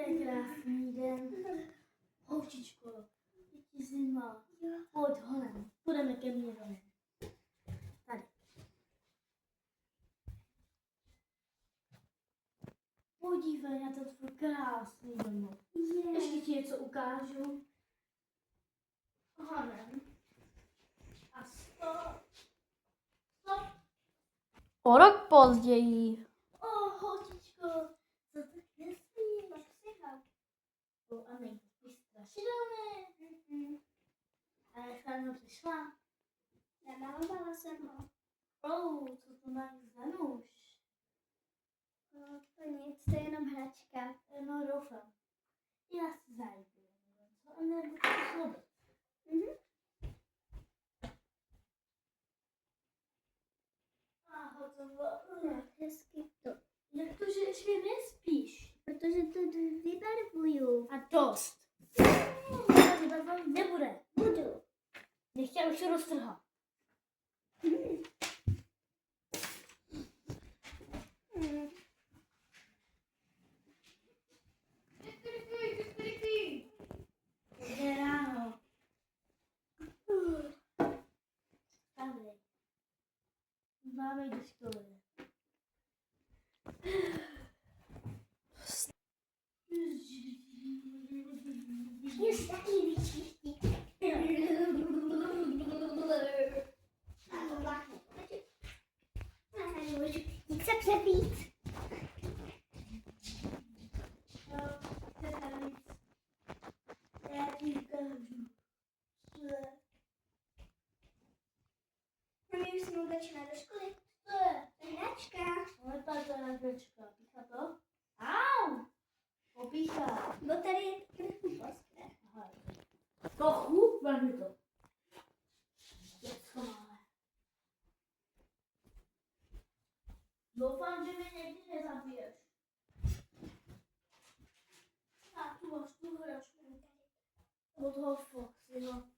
je krásný den. Holčičko, je ti zima. Pojď honem, půjdeme ke mně domů. Tady. Podívej na to tvůj krásný domov. Ještě ti něco ukážu. Honem. A stop. Stop. O rok později. Holčičko, co tak nesmí, máš psycha. A nejde, jsi strašidelné. A jak tam přišla? Namalovala jsem ho. Co to máš za nůž? To nic, to je jenom hračka. No doufám. Já si zajdu. A nebudu to zlobit. A hotovo. Hezky to. Jak to, že ještě nespíš? Protože to vybarvuju. A dost. Vybarvat nebude. Budu. Nech tě už roztrhat. Je ráno. Tady. Máme jít do školy. Jsi taky vyčistit. Jít se přepít. Já ti ukážu. Mami, už jsme oblečená do školy. To je. Hračka. Ale ta hračka. Pícha to? Au! Popíchá. Bo tady je trochu ostré. Aha. Trochu? Vezmi to. Děcko malé. Doufám, že mě někdy nezabiješ. A tu máš tu hračku. Od toho Foxyho.